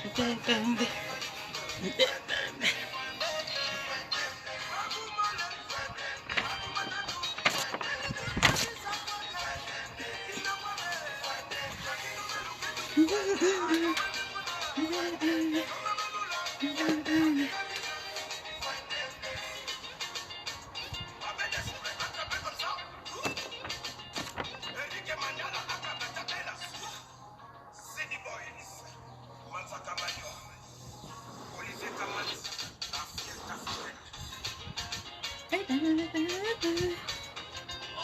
Il faut attendre,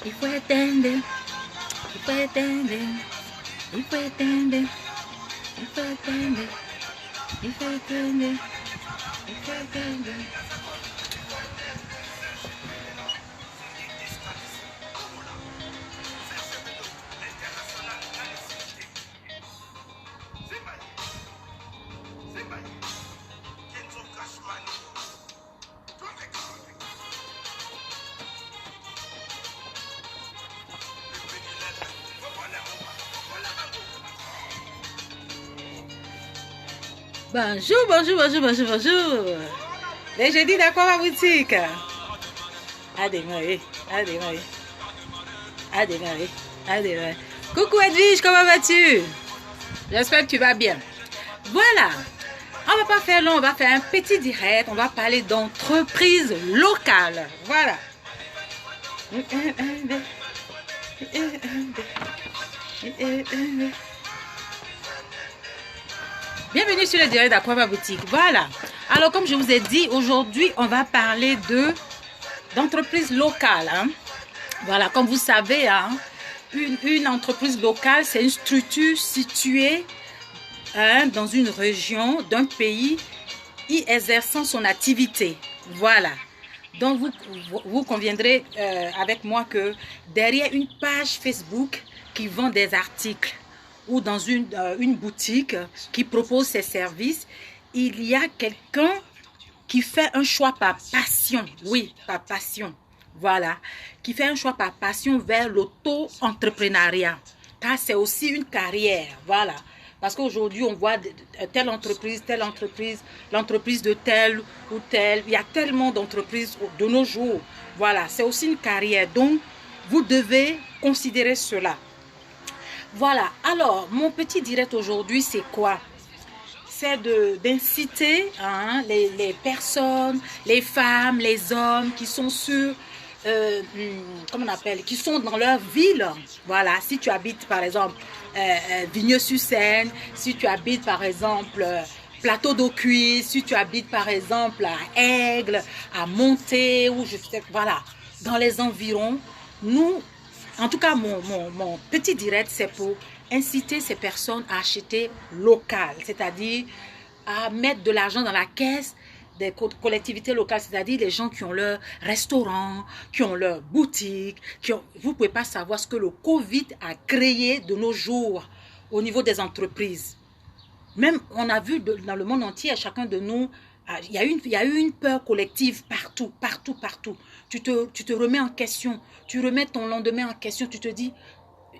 il faut attendre, il faut attendre, il faut attendre, il faut attendre, il faut attendre. Bonjour, bonjour, bonjour, bonjour, bonjour. Les jeudis d'Aquaba Boutique. À démarrer, à démarrer, à démarrer, à démarrer. Coucou Edwige, comment vas-tu? J'espère que tu vas bien. Voilà, on va pas faire long, on va faire un petit direct. On va parler d'entreprise locale. Voilà. Bienvenue sur le direct d'Aquaba Boutique. Voilà. Alors, comme je vous ai dit, aujourd'hui, on va parler d'entreprise locale. Hein. Voilà, comme vous savez, hein, une entreprise locale, c'est une structure située dans une région d'un pays y exerçant son activité. Voilà. Donc, vous conviendrez avec moi que derrière une page Facebook qui vend des articles, ou dans une boutique qui propose ses services, il y a quelqu'un qui fait un choix par passion, oui, par passion, voilà, qui fait un choix par passion vers l'auto-entrepreneuriat, car c'est aussi une carrière, voilà, parce qu'aujourd'hui on voit telle entreprise, l'entreprise de telle ou telle, il y a tellement d'entreprises de nos jours, voilà, c'est aussi une carrière, donc vous devez considérer cela. Voilà, alors, mon petit direct aujourd'hui, c'est quoi? C'est d'inciter hein, les personnes, les femmes, les hommes qui sont sur, comment on appelle, qui sont dans leur ville. Voilà, si tu habites par exemple Vigneux-sur-Seine, si tu habites par exemple Plateau d'Aucuise, si tu habites par exemple à Aigle, à Monté, ou je sais, voilà, dans les environs, nous... En tout cas, mon petit direct, c'est pour inciter ces personnes à acheter local, c'est-à-dire à mettre de l'argent dans la caisse des collectivités locales, c'est-à-dire les gens qui ont leur restaurant, qui ont leur boutique, vous ne pouvez pas savoir ce que le Covid a créé de nos jours au niveau des entreprises. Même, on a vu dans le monde entier, chacun de nous, il y a eu une peur collective partout, partout, partout. Tu te remets en question, tu remets ton lendemain en question, tu te dis,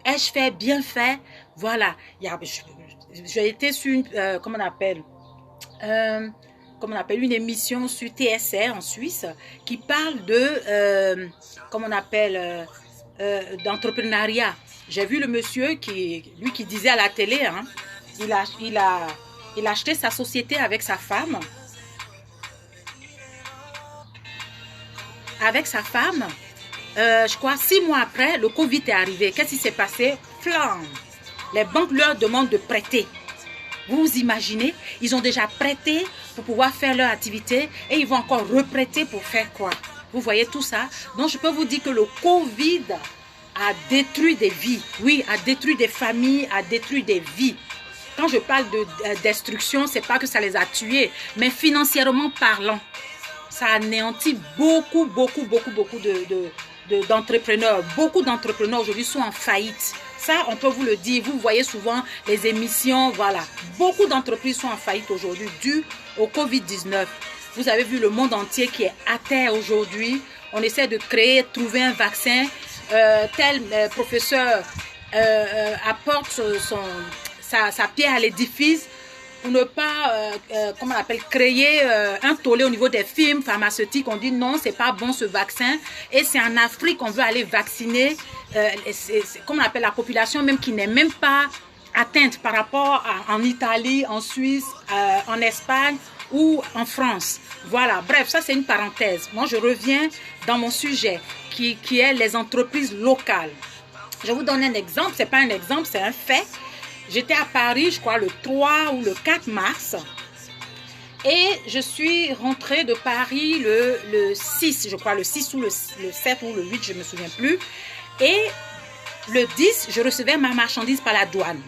ai-je fait, bien fait? Voilà, j'ai été sur une, comment on appelle, une émission sur TSR en Suisse qui parle de, comment on appelle, d'entrepreneuriat. J'ai vu le monsieur qui disait à la télé, hein, il a acheté sa société avec sa femme. Avec sa femme, je crois 6 mois après, le Covid est arrivé. Qu'est-ce qui s'est passé? Flamme. Les banques leur demandent de prêter. Vous vous imaginez? Ils ont déjà prêté pour pouvoir faire leur activité et ils vont encore reprêter pour faire quoi? Vous voyez tout ça? Donc, je peux vous dire que le Covid a détruit des vies. Oui, a détruit des familles, a détruit des vies. Quand je parle de destruction, ce n'est pas que ça les a tués, mais financièrement parlant. Ça anéantit beaucoup d'entrepreneurs. Beaucoup d'entrepreneurs aujourd'hui sont en faillite. Ça, on peut vous le dire. Vous voyez souvent les émissions, voilà. Beaucoup d'entreprises sont en faillite aujourd'hui dû au Covid-19. Vous avez vu le monde entier qui est à terre aujourd'hui. On essaie de créer, trouver un vaccin. Tel professeur apporte sa pierre à l'édifice pour ne pas, comment on appelle, créer un tollé au niveau des firmes pharmaceutiques. On dit non, c'est pas bon ce vaccin. Et c'est en Afrique qu'on veut aller vacciner, comment on appelle, la population même qui n'est même pas atteinte par rapport à, en Italie, en Suisse, en Espagne ou en France. Voilà, bref, ça c'est une parenthèse. Moi, je reviens dans mon sujet qui est les entreprises locales. Je vous donne un exemple, c'est pas un exemple, c'est un fait. J'étais à Paris, je crois, le 3 ou le 4 mars. Et je suis rentrée de Paris le 6, je crois, le 6 ou le 7 ou le 8, je ne me souviens plus. Et le 10, je recevais ma marchandise par la douane.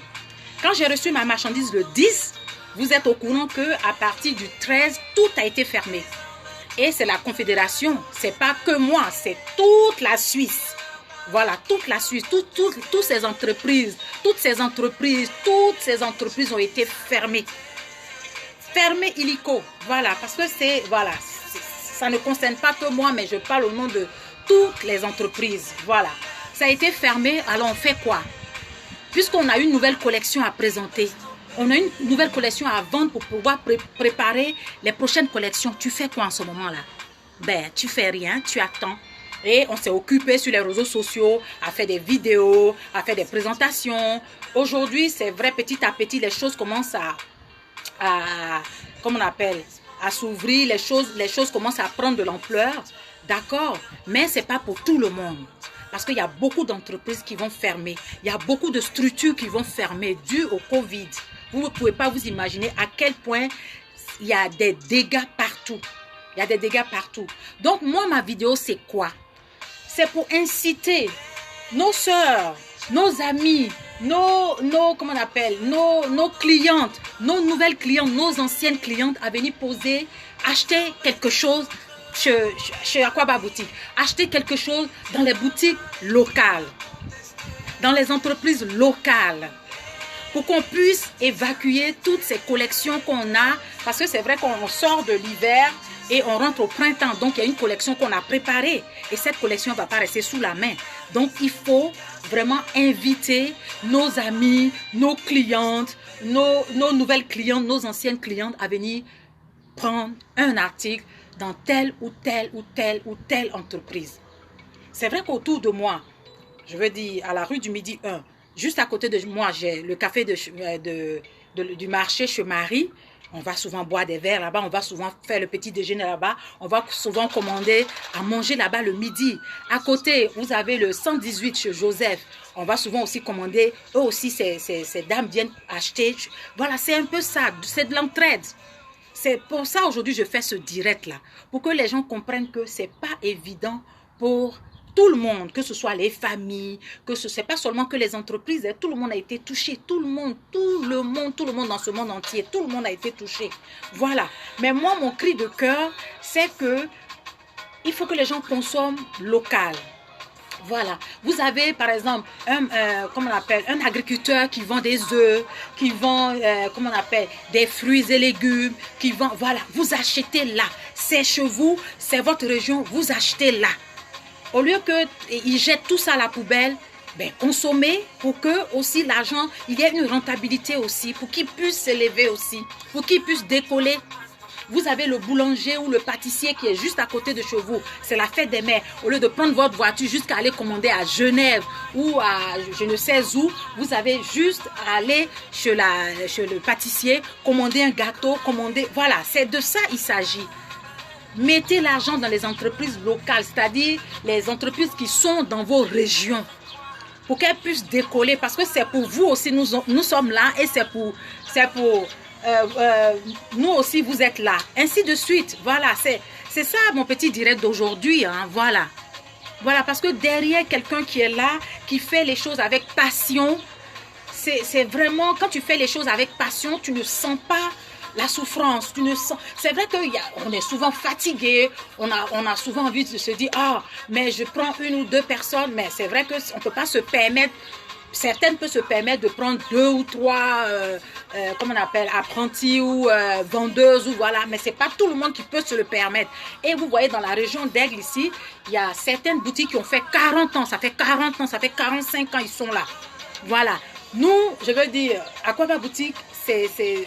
Quand j'ai reçu ma marchandise le 10, vous êtes au courant qu'à partir du 13, tout a été fermé. Et c'est la Confédération, c'est pas que moi, c'est toute la Suisse. Voilà, toute la Suisse, toutes ces entreprises ont été fermées. Fermées illico, voilà, parce que ça ne concerne pas que moi, mais je parle au nom de toutes les entreprises. Voilà, ça a été fermé, alors on fait quoi? Puisqu'on a une nouvelle collection à présenter, on a une nouvelle collection à vendre pour pouvoir préparer les prochaines collections. Tu fais quoi en ce moment-là? Ben, tu fais rien, tu attends. Et on s'est occupé sur les réseaux sociaux à faire des vidéos, à faire des présentations. Aujourd'hui, c'est vrai, petit à petit, les choses commencent comment on appelle, à s'ouvrir, les choses commencent à prendre de l'ampleur. D'accord? Mais ce n'est pas pour tout le monde. Parce qu'il y a beaucoup d'entreprises qui vont fermer. Il y a beaucoup de structures qui vont fermer dû au Covid. Vous ne pouvez pas vous imaginer à quel point il y a des dégâts partout. Il y a des dégâts partout. Donc, moi, ma vidéo, c'est quoi? C'est pour inciter nos sœurs, nos amis, comment on appelle, nos clientes, nos nouvelles clientes, nos anciennes clientes à venir poser, acheter quelque chose chez Aquaba Boutique. Acheter quelque chose dans les boutiques locales, dans les entreprises locales, pour qu'on puisse évacuer toutes ces collections qu'on a, parce que c'est vrai qu'on sort de l'hiver et on rentre au printemps, donc il y a une collection qu'on a préparée et cette collection ne va pas rester sous la main. Donc il faut vraiment inviter nos amis, nos clientes, nos nouvelles clientes, nos anciennes clientes à venir prendre un article dans telle ou telle ou telle ou telle entreprise. C'est vrai qu'autour de moi, je veux dire à la rue du Midi 1, juste à côté de moi, j'ai le café du marché chez Marie. On va souvent boire des verres là-bas, on va souvent faire le petit déjeuner là-bas, on va souvent commander à manger là-bas le midi. À côté, vous avez le 118 chez Joseph. On va souvent aussi commander, eux aussi, ces dames viennent acheter. Voilà, c'est un peu ça, c'est de l'entraide. C'est pour ça aujourd'hui je fais ce direct-là, pour que les gens comprennent que ce n'est pas évident pour tout le monde, que ce soit les familles, que ce n'est pas seulement que les entreprises, tout le monde a été touché, tout le monde dans ce monde entier, tout le monde a été touché. Voilà. Mais moi, mon cri de cœur, c'est que il faut que les gens consomment local. Voilà. Vous avez, par exemple, comment on appelle, un agriculteur qui vend des œufs, qui vend, comment on appelle, des fruits et légumes, qui vend, voilà, vous achetez là. C'est chez vous, c'est votre région, vous achetez là. Au lieu qu'ils jettent tout ça à la poubelle, ben, consommez pour que aussi l'argent, il y ait une rentabilité aussi, pour qu'il puisse s'élever aussi, pour qu'il puisse décoller. Vous avez le boulanger ou le pâtissier qui est juste à côté de chez vous. C'est la fête des mères. Au lieu de prendre votre voiture jusqu'à aller commander à Genève ou à je ne sais où, vous avez juste à aller chez le pâtissier, commander un gâteau, commander... Voilà, c'est de ça il s'agit. Mettez l'argent dans les entreprises locales, c'est-à-dire les entreprises qui sont dans vos régions, pour qu'elles puissent décoller, parce que c'est pour vous aussi, nous sommes là, et c'est pour nous aussi, vous êtes là, ainsi de suite. Voilà, c'est ça mon petit direct d'aujourd'hui, hein, voilà. Voilà, parce que derrière quelqu'un qui est là, qui fait les choses avec passion, c'est vraiment, quand tu fais les choses avec passion, tu ne sens pas la souffrance. C'est vrai qu'on est souvent fatigué, on a souvent envie de se dire, ah, mais je prends une ou deux personnes, mais c'est vrai qu'on ne peut pas se permettre. Certaines peuvent se permettre de prendre 2 ou 3, comment on appelle, apprentis ou vendeuses, ou voilà. Mais ce n'est pas tout le monde qui peut se le permettre. Et vous voyez, dans la région d'Aigle ici, il y a certaines boutiques qui ont fait 40 ans, ça fait 40 ans, ça fait 45 ans, ils sont là. Voilà. Nous, je veux dire, Aquaba Boutique,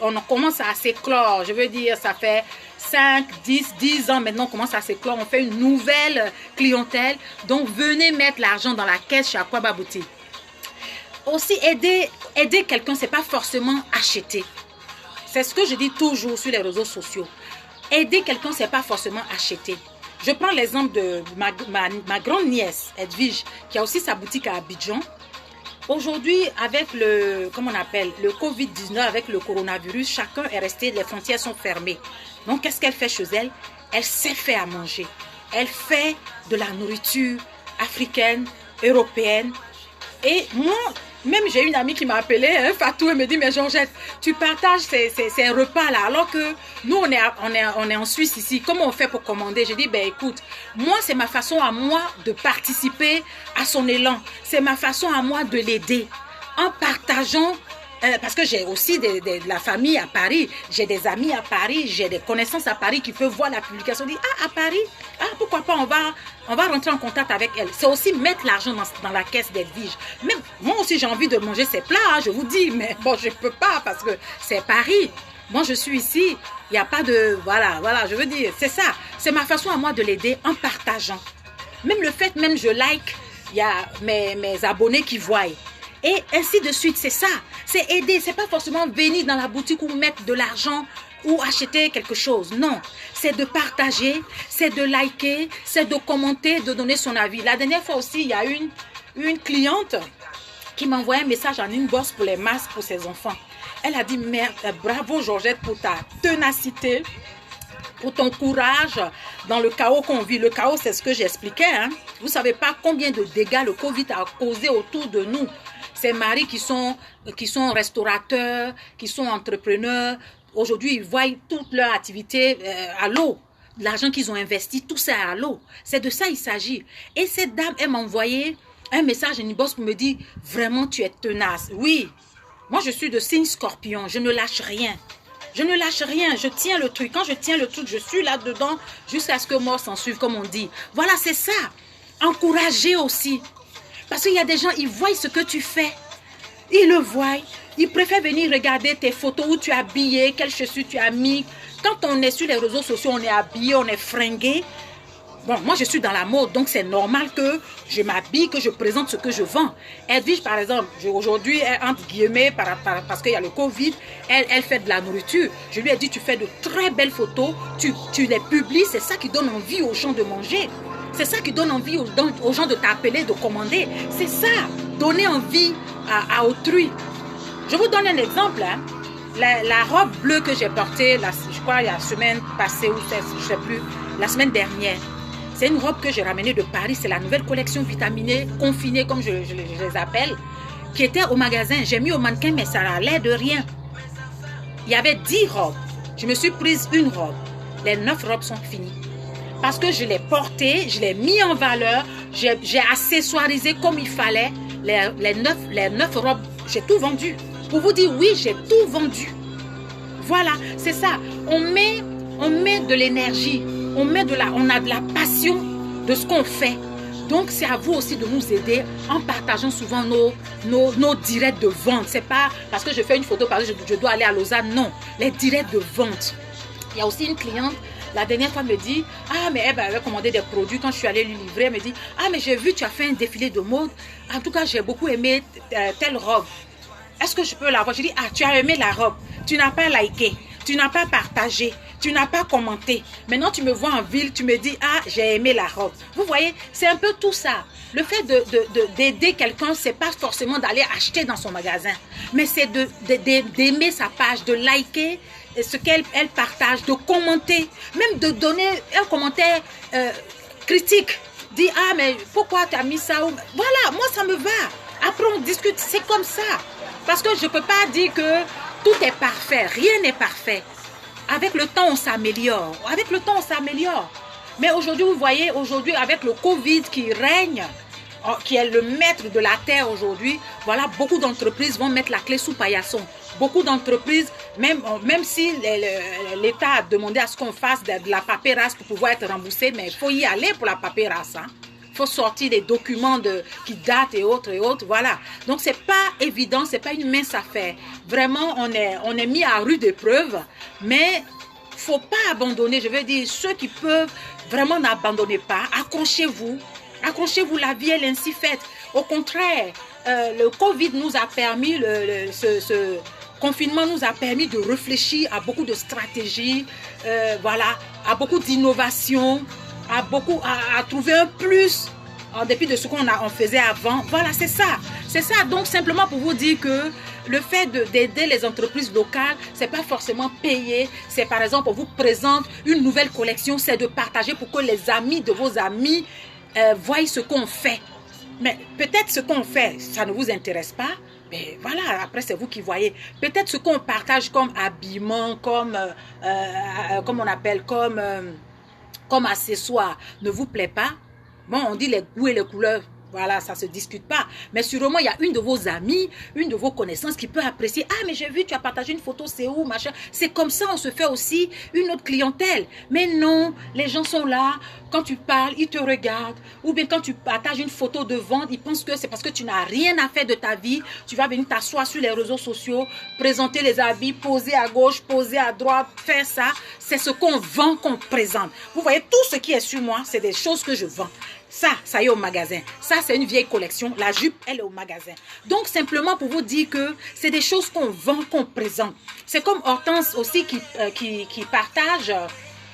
on commence à s'éclore. Je veux dire, ça fait 5, 10 ans maintenant, on commence à s'éclore. On fait une nouvelle clientèle. Donc, venez mettre l'argent dans la caisse chez Aquaba Boutique. Aussi, aider quelqu'un, ce n'est pas forcément acheter. C'est ce que je dis toujours sur les réseaux sociaux. Aider quelqu'un, ce n'est pas forcément acheter. Je prends l'exemple de ma grande nièce, Edwige, qui a aussi sa boutique à Abidjan. Aujourd'hui, avec le Covid-19, avec le coronavirus, chacun est resté, les frontières sont fermées. Donc, qu'est-ce qu'elle fait chez elle? Elle sait faire à manger. Elle fait de la nourriture africaine, européenne. Et moi, même j'ai une amie qui m'a appelée, Fatou, elle me dit, mais Georgette, tu partages ces repas-là, alors que nous, on est en Suisse ici. Comment on fait pour commander? J'ai dit, ben écoute, moi, c'est ma façon à moi de participer à son élan. C'est ma façon à moi de l'aider en partageant. Parce que j'ai aussi de la famille à Paris, j'ai des amis à Paris, j'ai des connaissances à Paris qui peuvent voir la publication et dire, ah, à Paris, ah, pourquoi pas, on va rentrer en contact avec elle. C'est aussi mettre l'argent dans la caisse d'Edwige. Même moi aussi, j'ai envie de manger ces plats, hein, je vous dis, mais bon, je ne peux pas parce que c'est Paris. Moi, je suis ici, il n'y a pas de... Voilà, je veux dire, c'est ça. C'est ma façon à moi de l'aider en partageant. Même le fait, même je like, il y a mes abonnés qui voient. Et ainsi de suite, c'est ça. C'est aider, c'est pas forcément venir dans la boutique ou mettre de l'argent ou acheter quelque chose. Non, c'est de partager, c'est de liker, c'est de commenter, de donner son avis. La dernière fois aussi, il y a une cliente qui m'a envoyé un message en inbox pour les masques pour ses enfants. Elle a dit, merde, bravo Georgette pour ta ténacité, pour ton courage dans le chaos qu'on vit. Le chaos, c'est ce que j'expliquais. Hein. Vous ne savez pas combien de dégâts le Covid a causé autour de nous. Ces maris qui sont restaurateurs, qui sont entrepreneurs, aujourd'hui, ils voient toute leur activité à l'eau. L'argent qu'ils ont investi, tout ça à l'eau. C'est de ça il s'agit. Et cette dame, elle m'a envoyé un message en inbox pour me dire, vraiment, tu es tenace. Oui, moi, je suis de signe scorpion. Je ne lâche rien. Je ne lâche rien. Je tiens le truc. Quand je tiens le truc, je suis là-dedans jusqu'à ce que mort s'en suive, comme on dit. Voilà, c'est ça. Encourager aussi. Parce qu'il y a des gens, ils voient ce que tu fais. Ils le voient. Ils préfèrent venir regarder tes photos où tu es habillé, quelles chaussures tu as mis. Quand on est sur les réseaux sociaux, on est habillé, on est fringué. Bon, moi, je suis dans la mode, donc c'est normal que je m'habille, que je présente ce que je vends. Edwige, par exemple, aujourd'hui, entre guillemets, parce qu'il y a le Covid, elle fait de la nourriture. Je lui ai dit, tu fais de très belles photos, tu les publies, c'est ça qui donne envie aux gens de manger. C'est ça qui donne envie aux gens de t'appeler, de commander. C'est ça, donner envie à autrui. Je vous donne un exemple. Hein. La robe bleue que j'ai portée, je crois, la semaine passée, ou je ne sais plus, la semaine dernière, c'est une robe que j'ai ramenée de Paris. C'est la nouvelle collection vitaminée, confinée, comme je les appelle, qui était au magasin. J'ai mis au mannequin, mais ça n'a l'air de rien. Il y avait 10 robes. Je me suis prise une robe. Les 9 robes sont finies. Parce que je l'ai portée, je l'ai mis en valeur, j'ai accessoirisé comme il fallait. Les 9 robes, j'ai tout vendu. Pour vous dire, oui, j'ai tout vendu. Voilà, c'est ça. On met de l'énergie, on a de la passion de ce qu'on fait. Donc, c'est à vous aussi de nous aider en partageant souvent nos directs de vente. C'est pas parce que je fais une photo, parce que je dois aller à Lausanne. Non, les directs de vente. Il y a aussi une cliente. La dernière fois, elle me dit, ah, mais elle avait commandé des produits. Quand je suis allée lui livrer, elle me dit, ah, mais j'ai vu, tu as fait un défilé de mode. En tout cas, j'ai beaucoup aimé telle robe. Est-ce que je peux l'avoir? Je dis, ah, tu as aimé la robe. Tu n'as pas liké, tu n'as pas partagé, tu n'as pas commenté. Maintenant, tu me vois en ville, tu me dis, ah, j'ai aimé la robe. Vous voyez, c'est un peu tout ça. Le fait d'aider quelqu'un, ce n'est pas forcément d'aller acheter dans son magasin. Mais c'est d'aimer sa page, de liker ce qu'elle partage, de commenter, même de donner un commentaire critique. Dire, ah, mais pourquoi tu as mis ça? Voilà, moi, ça me va. Après, on discute, c'est comme ça. Parce que je ne peux pas dire que tout est parfait. Rien n'est parfait. Avec le temps, on s'améliore. Avec le temps, on s'améliore. Mais aujourd'hui, vous voyez, aujourd'hui, avec le Covid qui règne, qui est le maître de la terre aujourd'hui, voilà, beaucoup d'entreprises vont mettre la clé sous paillasson. Beaucoup d'entreprises, même si l'État a demandé à ce qu'on fasse de la paperasse pour pouvoir être remboursé, mais il faut y aller pour la paperasse. Il faut sortir des documents qui datent et autres, voilà. Donc, ce n'est pas évident, ce n'est pas une mince affaire. Vraiment, on est mis à rude épreuve, mais il ne faut pas abandonner. Je veux dire, ceux qui peuvent, vraiment n'abandonnez pas, accrochez-vous. Accrochez-vous, la vie elle est ainsi faite. Au contraire, le Covid nous a permis, ce confinement nous a permis de réfléchir à beaucoup de stratégies, voilà, à beaucoup d'innovations, à trouver un plus en dépit de ce qu'on faisait avant. Voilà, c'est ça. C'est ça. Donc, simplement pour vous dire que le fait d'aider les entreprises locales, c'est pas forcément payer. C'est par exemple, on vous présente une nouvelle collection, c'est de partager pour que les amis de vos amis voient ce qu'on fait. Mais peut-être ce qu'on fait, ça ne vous intéresse pas. Mais voilà, après c'est vous qui voyez. Peut-être ce qu'on partage comme habillement, comme on appelle, comme accessoire ne vous plaît pas. Bon, on dit les goûts et les couleurs. Voilà, ça ne se discute pas. Mais sûrement, il y a une de vos amies, une de vos connaissances qui peut apprécier. Ah, mais j'ai vu, tu as partagé une photo, c'est où, machin. C'est comme ça, on se fait aussi une autre clientèle. Mais non, les gens sont là. Quand tu parles, ils te regardent. Ou bien quand tu partages une photo de vente, ils pensent que c'est parce que tu n'as rien à faire de ta vie. Tu vas venir t'asseoir sur les réseaux sociaux, présenter les habits, poser à gauche, poser à droite, faire ça. C'est ce qu'on vend, qu'on présente. Vous voyez, tout ce qui est sur moi, c'est des choses que je vends. Ça y est au magasin. Ça, c'est une vieille collection. La jupe, elle est au magasin. Donc, simplement pour vous dire que c'est des choses qu'on vend, qu'on présente. C'est comme Hortense aussi qui partage,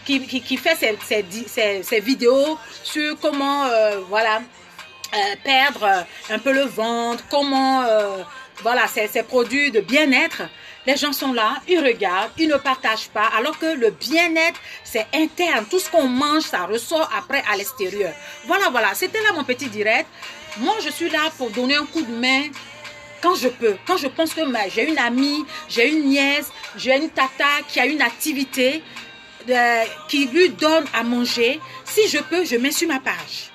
qui fait ses vidéos sur comment, voilà, perdre un peu le ventre, comment, voilà, ces produits de bien-être. Les gens sont là, ils regardent, ils ne partagent pas, alors que le bien-être, c'est interne. Tout ce qu'on mange, ça ressort après à l'extérieur. Voilà, voilà, c'était là mon petit direct. Moi, je suis là pour donner un coup de main quand je peux. Quand je pense que j'ai une amie, j'ai une nièce, j'ai une tata qui a une activité qui lui donne à manger. Si je peux, je mets sur ma page.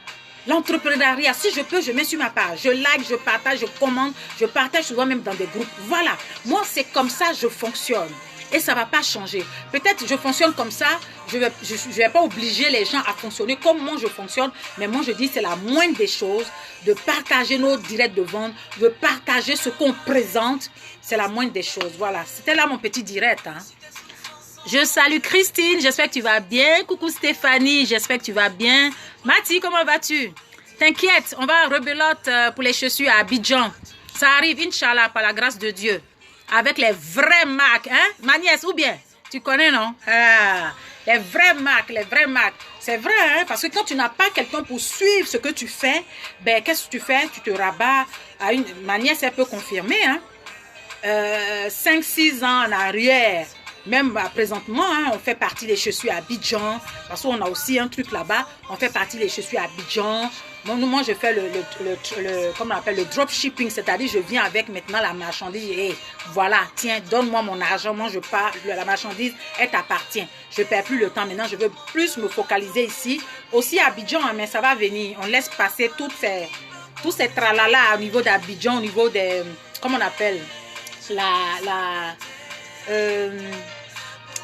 L'entrepreneuriat, si je peux, je mets sur ma page. Je like, je partage, je commande, je partage souvent même dans des groupes. Voilà, moi c'est comme ça je fonctionne. Et ça ne va pas changer. Peut-être je fonctionne comme ça, je vais pas obliger les gens à fonctionner comme moi je fonctionne. Mais moi je dis c'est la moindre des choses de partager nos directs de vente, de partager ce qu'on présente. C'est la moindre des choses. Voilà, c'était là mon petit direct. Je salue Christine, j'espère que tu vas bien. Coucou Stéphanie, j'espère que tu vas bien. Mati, comment vas-tu? T'inquiète, on va rebelote pour les chaussures à Abidjan. Ça arrive, Inch'Allah, par la grâce de Dieu. Avec les vraies marques, hein? Ma nièce, ou bien? Tu connais, non? Les vraies marques, les vraies marques. C'est vrai, hein? Parce que quand tu n'as pas quelqu'un pour suivre ce que tu fais, ben, qu'est-ce que tu fais? Tu te rabats à une... Ma nièce, elle peut confirmer, hein? 5-6 ans en arrière, même présentement, hein, on fait partie des chaussures à Abidjan, parce qu'on a aussi un truc là-bas, on fait partie des chaussures à Abidjan. Moi, je fais comment on appelle, le dropshipping, c'est-à-dire je viens avec maintenant la marchandise et voilà, tiens, donne-moi mon argent, moi je pars, la marchandise, elle t'appartient. Je ne perds plus le temps maintenant, je veux plus me focaliser ici. Aussi à Abidjan, hein, mais ça va venir, on laisse passer tous ces tralala au niveau d'Abidjan, au niveau des, comment on appelle,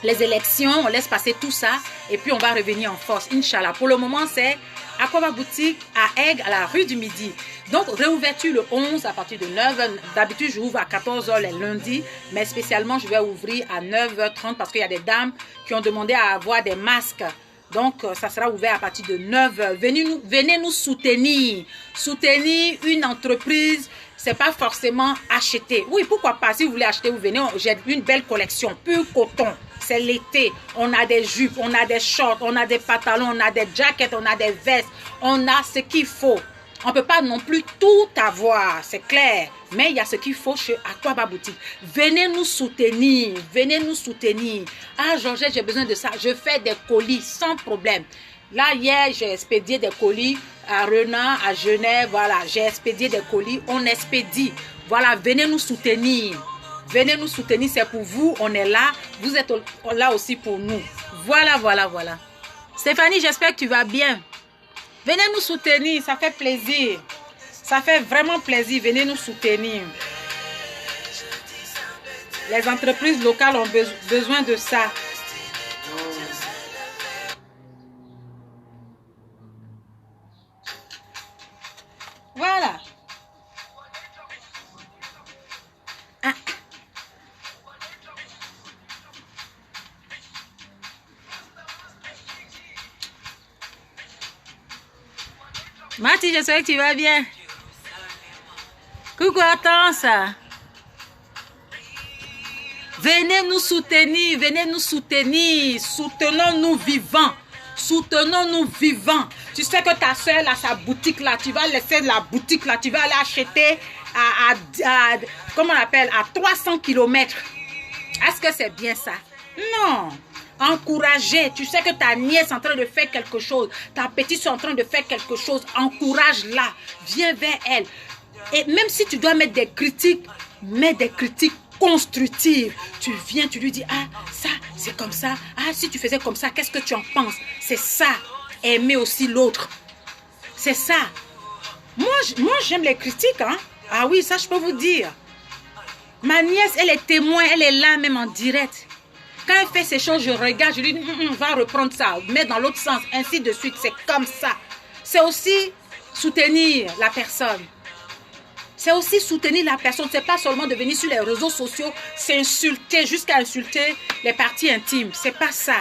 les élections, on laisse passer tout ça et puis on va revenir en force, Inch'Allah. Pour le moment, c'est Aquaba Boutique à Aigues, à la rue du Midi. Donc, réouverture le 11 à partir de 9h. D'habitude, je ouvre à 14h les lundis, mais spécialement, je vais ouvrir à 9h30 parce qu'il y a des dames qui ont demandé à avoir des masques. Donc, ça sera ouvert à partir de 9h. Venez nous soutenir. Soutenir une entreprise, c'est pas forcément acheter. Oui, pourquoi pas? Si vous voulez acheter, vous venez. J'ai une belle collection, pur coton. C'est l'été. On a des jupes, on a des shorts, on a des pantalons, on a des jackets, on a des vestes. On a ce qu'il faut. On ne peut pas non plus tout avoir, c'est clair. Mais il y a ce qu'il faut chez Aquaba Boutique. Venez nous soutenir. Venez nous soutenir. Ah, Georgette, j'ai besoin de ça. Je fais des colis sans problème. Là, hier, j'ai expédié des colis à Renan, à Genève. Voilà, j'ai expédié des colis. On expédie. Voilà, venez nous soutenir. Venez nous soutenir, c'est pour vous, on est là. Vous êtes là aussi pour nous. Voilà, voilà, voilà. Stéphanie, j'espère que tu vas bien. Venez nous soutenir, ça fait plaisir. Ça fait vraiment plaisir, venez nous soutenir. Les entreprises locales ont besoin de ça. Voilà. Ah. Marty, j'espère que tu vas bien. Coucou, attends ça. Venez nous soutenir, venez nous soutenir. Soutenons-nous vivants. Soutenons-nous vivants. Tu sais que ta soeur a sa boutique là. Tu vas laisser la boutique là. Tu vas aller acheter comment on appelle, à 300 km. Est-ce que c'est bien ça? Non. Encourager. Tu sais que ta nièce est en train de faire quelque chose. Ta petite est en train de faire quelque chose. Encourage-la. Viens vers elle. Et même si tu dois mettre des critiques, mets des critiques constructive. Tu viens, tu lui dis, ah, ça, c'est comme ça. Ah, si tu faisais comme ça, qu'est-ce que tu en penses? C'est ça. Aimer aussi l'autre. C'est ça. Moi j'aime les critiques. Hein? Ah oui, ça, je peux vous dire. Ma nièce, elle est témoin. Elle est là, même en direct. Quand elle fait ces choses, je regarde. Je lui dis, va reprendre ça. Mets dans l'autre sens. Ainsi de suite. C'est comme ça. C'est aussi soutenir la personne. C'est aussi soutenir la personne. C'est pas seulement de venir sur les réseaux sociaux, s'insulter jusqu'à insulter les parties intimes. C'est pas ça.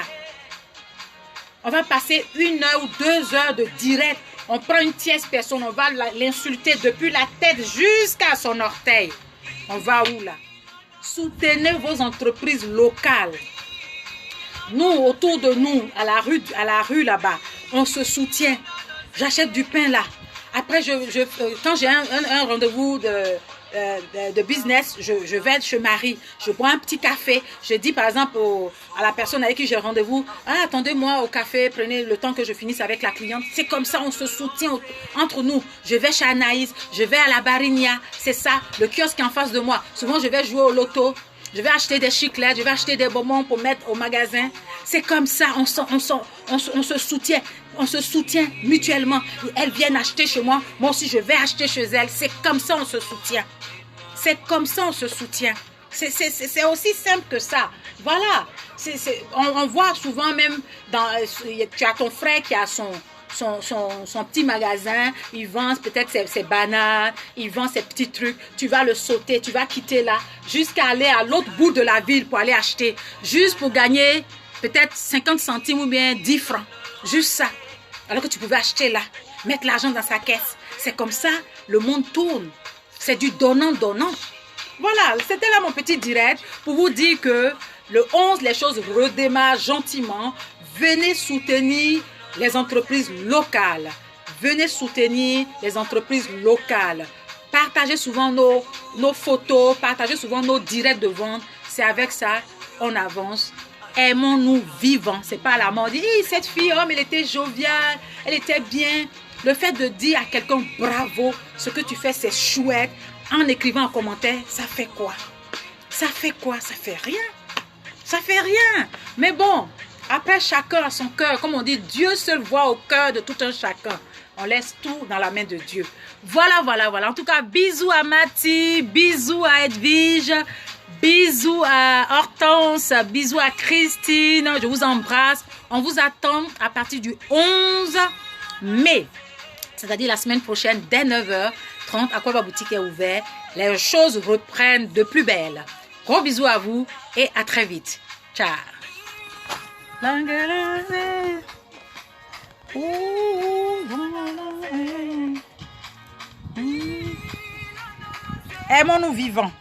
On va passer 1 heure ou 2 heures de direct. On prend une tierce personne, on va l'insulter depuis la tête jusqu'à son orteil. On va où là? Soutenez vos entreprises locales. Nous, autour de nous, à la rue là-bas, on se soutient. J'achète du pain là. Après, quand j'ai un rendez-vous de business, je vais chez Marie, je bois un petit café. Je dis par exemple à la personne avec qui j'ai rendez-vous, ah, attendez-moi au café, prenez le temps que je finisse avec la cliente. C'est comme ça, on se soutient entre nous. Je vais chez Anaïs, je vais à la Barinia, c'est ça, le kiosque est en face de moi. Souvent, je vais jouer au loto. Je vais acheter des chiclettes, je vais acheter des bonbons pour mettre au magasin. C'est comme ça, on se soutient. On se soutient mutuellement. Elles viennent acheter chez moi. Moi aussi, je vais acheter chez elles. C'est comme ça, on se soutient. C'est comme ça, on se soutient. C'est aussi simple que ça. Voilà. On voit souvent même, tu as ton frère qui a son petit magasin, il vend peut-être ses bananes, il vend ses petits trucs, tu vas le sauter, tu vas quitter là, jusqu'à aller à l'autre bout de la ville pour aller acheter, juste pour gagner peut-être 50 centimes ou bien 10 francs, juste ça, alors que tu pouvais acheter là, mettre l'argent dans sa caisse. C'est comme ça, le monde tourne, c'est du donnant-donnant. Voilà, c'était là mon petit direct pour vous dire que le 11, les choses redémarrent gentiment. Venez soutenir les entreprises locales. Venez soutenir les entreprises locales. Partagez souvent nos photos, partagez souvent nos directs de vente. C'est avec ça on avance. Aimons-nous vivants. C'est pas la mort. Cette fille, elle était joviale, elle était bien. Le fait de dire à quelqu'un bravo, ce que tu fais, c'est chouette, en écrivant en commentaire, ça fait quoi? Ça fait quoi? Ça fait rien. Ça fait rien. Mais bon, après, chacun a son cœur. Comme on dit, Dieu seul voit au cœur de tout un chacun. On laisse tout dans la main de Dieu. Voilà, voilà, voilà. En tout cas, bisous à Mathie, bisous à Edwige, bisous à Hortense, bisous à Christine. Je vous embrasse. On vous attend à partir du 11 mai. C'est-à-dire la semaine prochaine, dès 9h30, Aquaba Boutique est ouvert. Les choses reprennent de plus belle. Gros bisous à vous et à très vite. Ciao. Aimons-nous vivants.